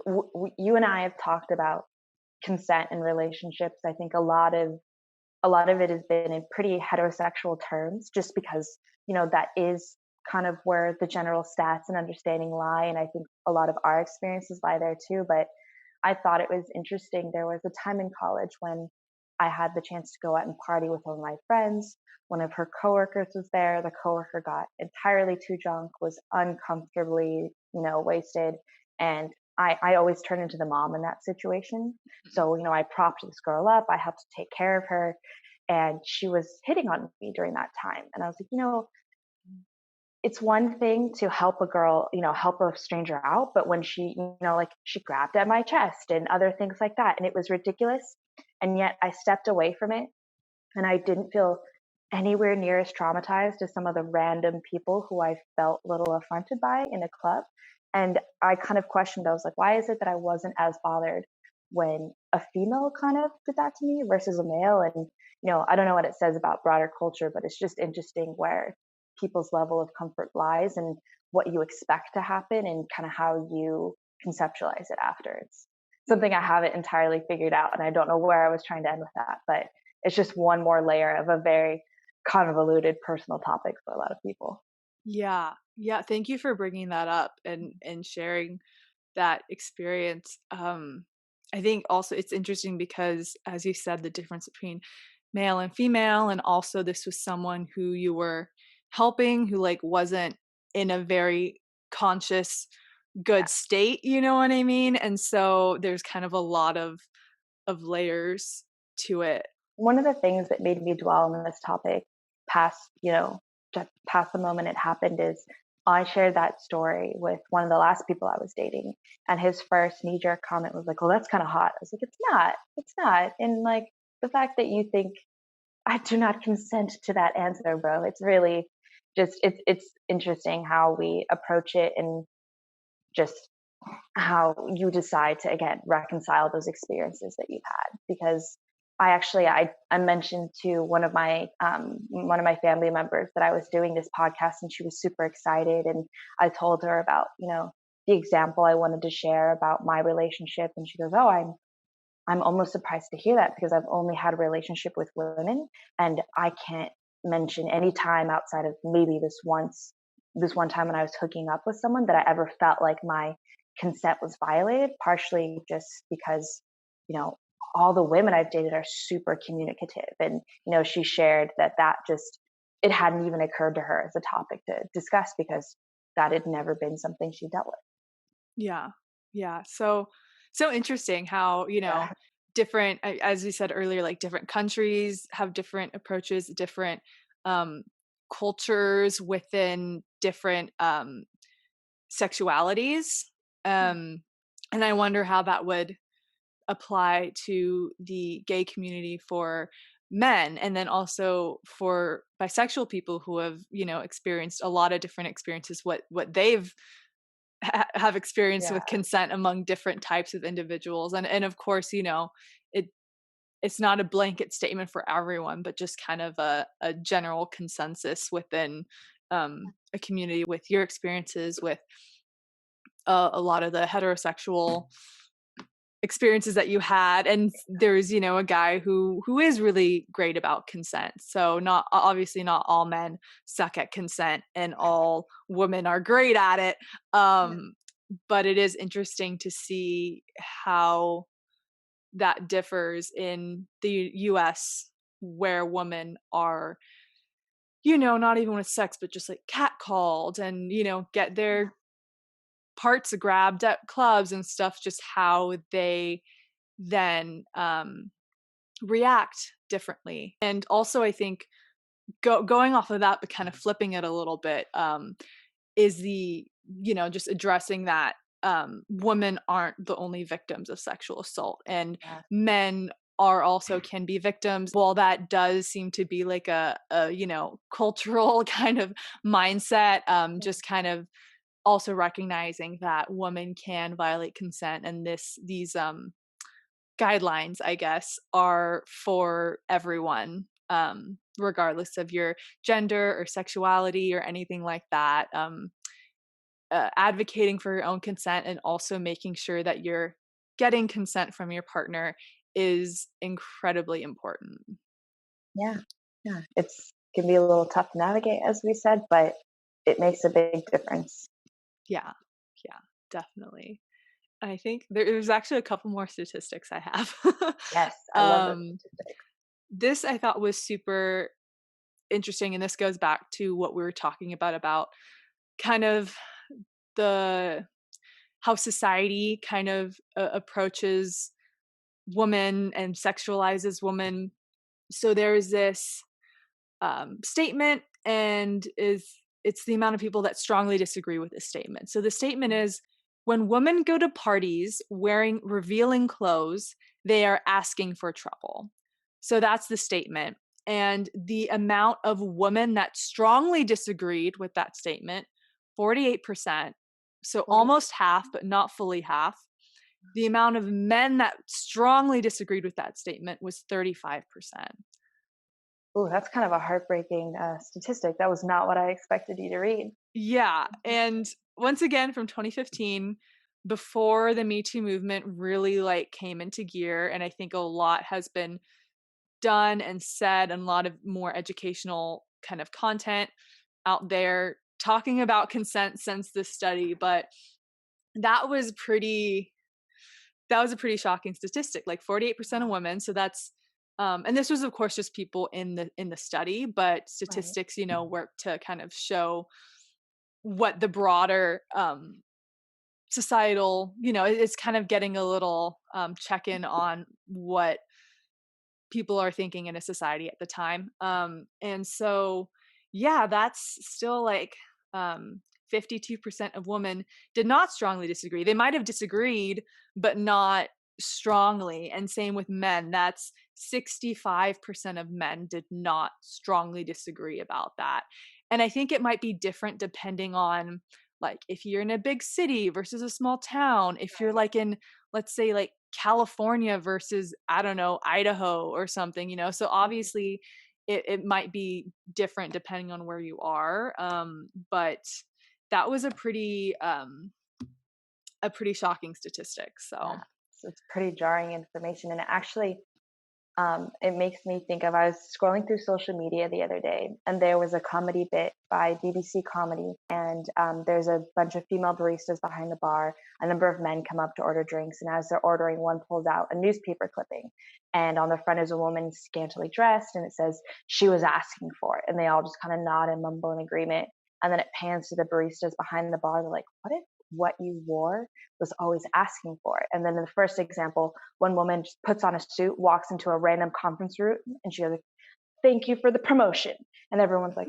[SPEAKER 1] you and I have talked about consent in relationships. I think a lot of it has been in pretty heterosexual terms, just because that is kind of where the general stats and understanding lie, and I think a lot of our experiences lie there too. But I thought it was interesting. There was a time in college when I had the chance to go out and party with one of my friends. One of her coworkers was there. The coworker got entirely too drunk, was uncomfortably, wasted. And I always turn into the mom in that situation. So, I propped this girl up. I helped to take care of her. And she was hitting on me during that time. And I was like, it's one thing to help a girl, help a stranger out, but when she, like she grabbed at my chest and other things like that, and it was ridiculous. And yet I stepped away from it, and I didn't feel anywhere near as traumatized as some of the random people who I felt a little affronted by in a club. And I kind of questioned, I was like, why is it that I wasn't as bothered when a female kind of did that to me versus a male? And, I don't know what it says about broader culture, but it's just interesting where people's level of comfort lies and what you expect to happen and kind of how you conceptualize it after. It's something I haven't entirely figured out, and I don't know where I was trying to end with that, but it's just one more layer of a very convoluted personal topic for a lot of people.
[SPEAKER 2] Yeah. Yeah, thank you for bringing that up and sharing that experience. I think also it's interesting because, as you said, the difference between male and female, and also this was someone who you were helping who, like, wasn't in a very conscious,
[SPEAKER 1] Yeah.
[SPEAKER 2] good state, you know what I mean? And so there's kind of a lot of layers to it.
[SPEAKER 1] One of the things that made me dwell on this topic past, just past the moment it happened is I shared that story with one of the last people I was dating. And his first knee jerk comment was like, well, that's kind of hot. I was like, it's not. It's not. And like the fact that you think I do not consent to that answer, bro. It's really it's interesting how we approach it, and just how you decide to again reconcile those experiences that you've had. Because I mentioned to one of my family members that I was doing this podcast, and she was super excited, and I told her about the example I wanted to share about my relationship, and she goes, oh, I'm almost surprised to hear that because I've only had a relationship with women, and I can't mention any time outside of maybe this one time when I was hooking up with someone that I ever felt like my consent was violated, partially just because, all the women I've dated are super communicative. And, she shared that just, it hadn't even occurred to her as a topic to discuss because that had never been something she dealt with.
[SPEAKER 2] Yeah. Yeah. So interesting how,
[SPEAKER 1] Yeah.
[SPEAKER 2] different as we said earlier, like different countries have different approaches, different um cultures within different sexualities.
[SPEAKER 1] Yeah.
[SPEAKER 2] Um and I wonder how that would apply to the gay community for men, and then also for bisexual people who have, experienced a lot of different experiences, what they've have experienced
[SPEAKER 1] Yeah.
[SPEAKER 2] with consent among different types of individuals. And of course, it it's not a blanket statement for everyone, but just kind of a general consensus within a community with your experiences with a lot of the heterosexual experiences that you had. And there's, a guy who is really great about consent. So not obviously not all men suck at consent and all women are great at it.
[SPEAKER 1] Yeah.
[SPEAKER 2] But it is interesting to see how that differs in the US, where women are, not even with sex, but just like catcalled and, get
[SPEAKER 1] Yeah.
[SPEAKER 2] their parts grabbed at clubs and stuff, just how they then react differently. And also, I think going off of that, but kind of flipping it a little bit, is the, just addressing that women aren't the only victims of sexual assault, and
[SPEAKER 1] Yeah.
[SPEAKER 2] men are also can be victims. While that does seem to be like a cultural kind of mindset,
[SPEAKER 1] Yeah.
[SPEAKER 2] just kind of also recognizing that women can violate consent, and these guidelines, I guess, are for everyone, regardless of your gender or sexuality or anything like that. Advocating for your own consent and also making sure that you're getting consent from your partner is incredibly important.
[SPEAKER 1] Yeah. Yeah. It's can be a little tough to navigate, as we said, but it makes a big difference.
[SPEAKER 2] Yeah, yeah, definitely. I think there's actually a couple more statistics I have.
[SPEAKER 1] Yes, I love those
[SPEAKER 2] um,
[SPEAKER 1] statistics.
[SPEAKER 2] this I thought was super interesting, and this goes back to what we were talking about kind of the how society kind of approaches woman and sexualizes woman. So there's this statement, and it's the amount of people that strongly disagree with this statement. So the statement is, when women go to parties wearing revealing clothes, they are asking for trouble. So that's the statement. And the amount of women that strongly disagreed with that statement, 48%. So
[SPEAKER 1] 40.
[SPEAKER 2] almost half, but not fully half. The amount of men that strongly disagreed with that statement was 35%.
[SPEAKER 1] Ooh, that's kind of a heartbreaking statistic. That was not what I expected you to read.
[SPEAKER 2] Yeah, and once again from 2015, before the Me Too movement really, like, came into gear, and I think a lot has been done and said, and a lot of more educational kind of content out there talking about consent since this study, but that was pretty that was a pretty shocking statistic, like 48% of
[SPEAKER 1] Wow.
[SPEAKER 2] women, so that's and this was, of course, just people in the study, but
[SPEAKER 1] Right.
[SPEAKER 2] statistics, work to kind of show what the broader societal, it's kind of getting a little check in on what people are thinking in a society at the time. And so, yeah, that's still like 52% of women did not strongly disagree. They might have disagreed, but not strongly. And same with men. That's 65% of men did not strongly disagree about that. And I think it might be different depending on, like, if you're in a big city versus a small town, if you're
[SPEAKER 1] Right.
[SPEAKER 2] like in, let's say, like California versus, I don't know, Idaho or something, so
[SPEAKER 1] Mhm.
[SPEAKER 2] obviously it might be different depending on where you are. But that was a pretty shocking statistic. So
[SPEAKER 1] Yeah. So it's pretty jarring information. And actually, It makes me think of, I was scrolling through social media the other day, and there was a comedy bit by BBC Comedy, and there's a bunch of female baristas behind the bar. A number of men come up to order drinks, and as they're ordering, one pulls out a newspaper clipping, and on the front is a woman scantily dressed, and it says she was asking for it, and they all just kind of nod and mumble in agreement. And then it pans to the baristas behind the bar. They're like, "What if what you wore was always asking for it?" And then in the first example, one woman just puts on a suit, walks into a random conference room, and she goes like, "Thank you for the promotion." And everyone's like,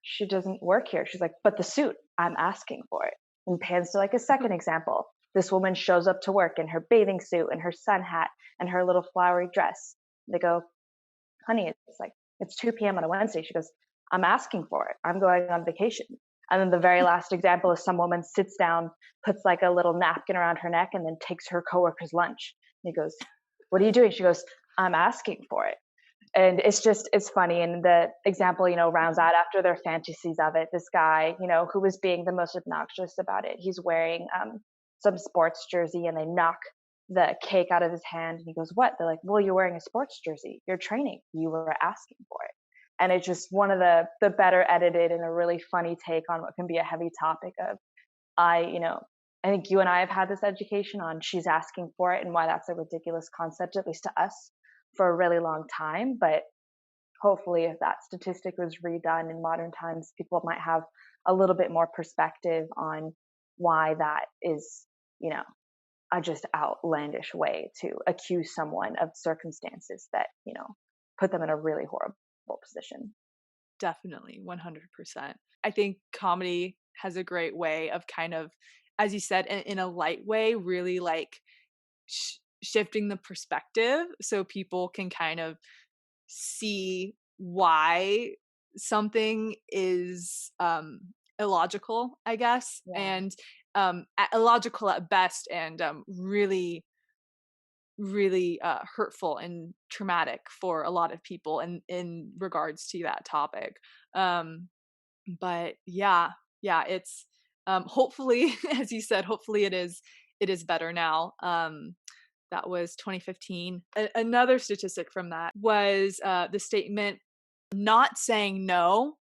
[SPEAKER 1] "She doesn't work here." She's like, "But the suit, I'm asking for it." And pans to like a second example. This woman shows up to work in her bathing suit and her sun hat and her little flowery dress. They go, "Honey, it's like it's 2 p.m. on a Wednesday." She goes, "I'm asking for it. I'm going on vacation." And then the very last example is some woman sits down, puts like a little napkin around her neck, and then takes her coworker's lunch. And he goes, "What are you doing?" She goes, "I'm asking for it." And it's funny. And the example, rounds out after their fantasies of it. This guy, who was being the most obnoxious about it, he's wearing some sports jersey, and they knock the cake out of his hand, and he goes, "What?" They're like, "Well, you're wearing a sports jersey. You're training. You were asking for it." And it's just one of the better edited and a really funny take on what can be a heavy topic of, I, I think you and I have had this education on she's asking for it and why that's a ridiculous concept, at least to us, for a really long time. But hopefully, if that statistic was redone in modern times, people might have a little bit more perspective on why that is, a just outlandish way to accuse someone of circumstances that, put them in a really horrible position.
[SPEAKER 2] Definitely, 100%. I think comedy has a great way of kind of, as you said, in a light way, really like shifting the perspective so people can kind of see why something is illogical, I guess,
[SPEAKER 1] Yeah.
[SPEAKER 2] and illogical at best, and really really hurtful and traumatic for a lot of people in regards to that topic. Um, but yeah, yeah, it's hopefully, as you said, hopefully it is better now. That was 2015. Another statistic from that was the statement, not saying no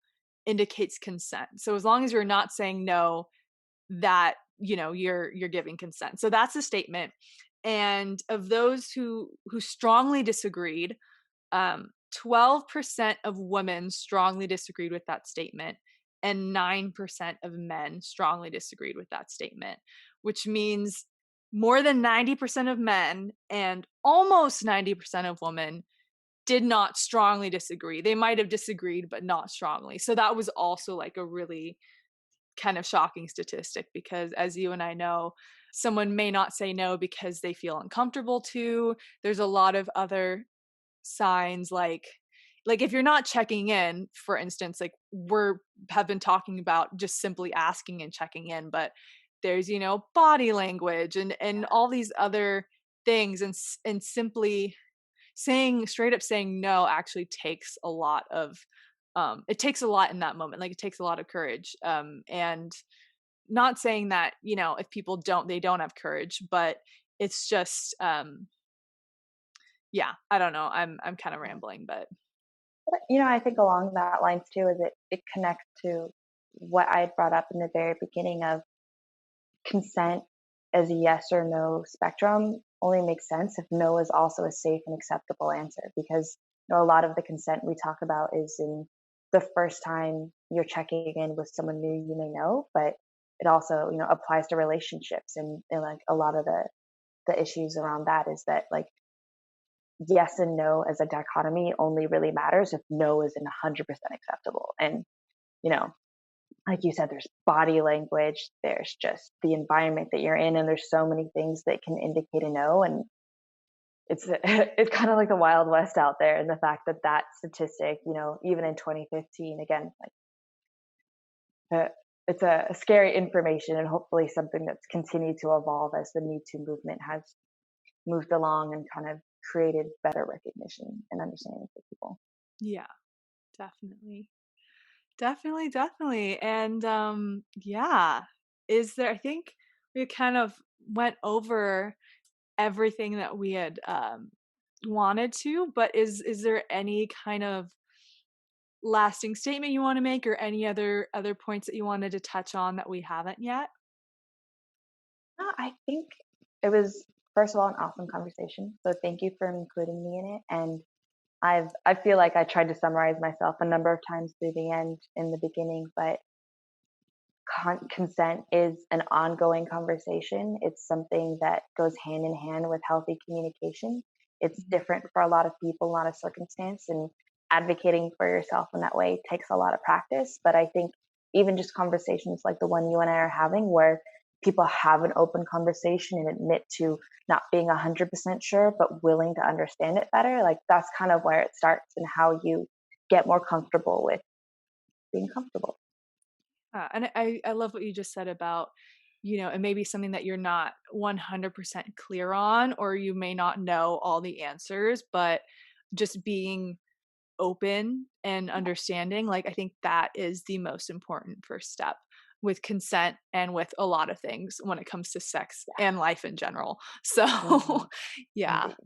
[SPEAKER 2] indicates consent. So as long as you're not saying no, that you're giving consent. So that's a statement. And of those who strongly disagreed, 12% of women strongly disagreed with that statement, and 9% of men strongly disagreed with that statement, which means more than 90% of men and almost 90% of women did not strongly disagree. They might have disagreed, but not strongly. So that was also like a really kind of shocking statistic, because as you and I know, someone may not say no because they feel uncomfortable to. There's a lot of other signs, like if you're not checking in, for instance, like we're have been talking about just simply asking and checking in, but there's body language and all these other things, and simply saying, straight up saying no actually takes a lot of it takes a lot in that moment. Like it takes a lot of courage, and not saying that if people don't, they don't have courage, but it's just yeah, I don't know, I'm kind of rambling, but
[SPEAKER 1] But, I think along that lines too is it connects to what I had brought up in the very beginning of consent as a yes or no spectrum only makes sense if no is also a safe and acceptable answer, because a lot of the consent we talk about is in the first time you're checking in with someone new you may know, but it also applies to relationships, and like a lot of the issues around that is that like yes and no as a dichotomy only really matters if no is in 100% acceptable. And you know like you said, there's body language, there's just the environment that you're in, and there's so many things that can indicate a no. And it's it's kind of like the wild west out there, and the fact that that statistic, even in 2015, again, like it's a scary information, and hopefully something that's continued to evolve as the Me Too movement has moved along and kind of created better recognition and understanding for people.
[SPEAKER 2] yeah, definitely. Definitely, definitely. And yeah, is there, I think we kind of went over everything that we had wanted to, but is there any kind of lasting statement you wanna make or any other points that you wanted to touch on that we haven't yet?
[SPEAKER 1] No, I think it was, first of all, an awesome conversation. So thank you for including me in it. And I feel like I tried to summarize myself a number of times through the end in the beginning, but consent is an ongoing conversation. It's something that goes hand in hand with healthy communication. It's
[SPEAKER 2] Mhm.
[SPEAKER 1] different for a lot of people, a lot of circumstance, and advocating for yourself in that way takes a lot of practice. But I think even just conversations like the one you and I are having, where people have an open conversation and admit to not being 100% sure, but willing to understand it better, like that's kind of where it starts and how you get more comfortable with being comfortable.
[SPEAKER 2] And I love what you just said about, it may be something that you're not 100% clear on, or you may not know all the answers, but just being open and understanding, like, I think that is the most important first step with consent and with a lot of things when it comes to sex and life in general. So,
[SPEAKER 1] Mhm.
[SPEAKER 2] yeah.
[SPEAKER 1] Indeed.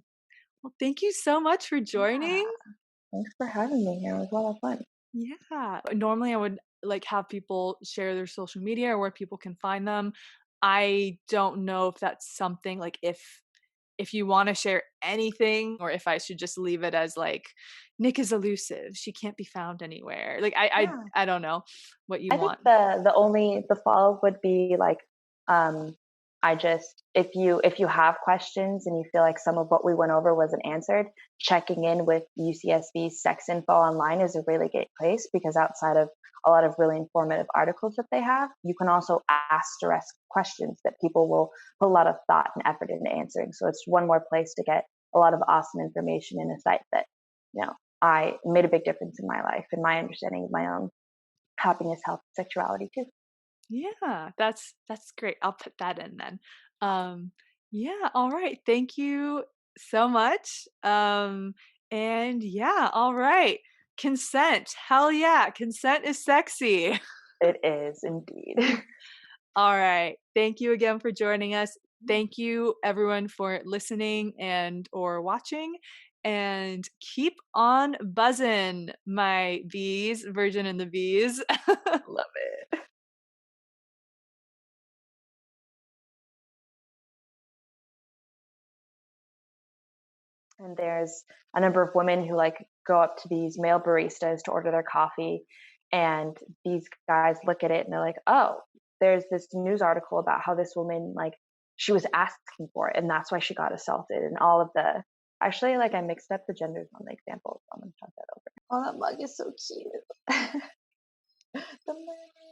[SPEAKER 2] Well, thank you so much for
[SPEAKER 1] Yeah.
[SPEAKER 2] joining.
[SPEAKER 1] Thanks for having me here. It was a lot of fun.
[SPEAKER 2] Yeah. Normally I would like have people share their social media or where people can find them. I don't know if that's something like if you want to share anything or if I should just leave it as like Nick is elusive. She can't be found anywhere. Like
[SPEAKER 1] Yeah.
[SPEAKER 2] I don't know what you
[SPEAKER 1] I think
[SPEAKER 2] want.
[SPEAKER 1] the follow would be like, um, I just, if you have questions and you feel like some of what we went over wasn't answered, checking in with UCSB's Sex Info Online is a really great place, because outside of a lot of really informative articles that they have, you can also ask direct questions that people will put a lot of thought and effort into answering. So it's one more place to get a lot of awesome information in a site that, I made a big difference in my life and my understanding of my own happiness, health, sexuality too.
[SPEAKER 2] Yeah, that's great. I'll put that in then. Yeah, all right. Thank you so much. And yeah, all right. Consent. Hell yeah. Consent is sexy.
[SPEAKER 1] It is indeed.
[SPEAKER 2] All right. Thank you again for joining us. Thank you everyone for listening and or watching and keep on buzzing my bees, Virgin and the Bees.
[SPEAKER 1] Love it. And there's a number of women who like go up to these male baristas to order their coffee, and these guys look at it and they're like, "Oh, there's this news article about how this woman, like, she was asking for it and that's why she got assaulted." And all of the, actually, like, I mixed up the genders on the example, so I'm gonna talk that over. Oh, that mug is so cute. The mermaid.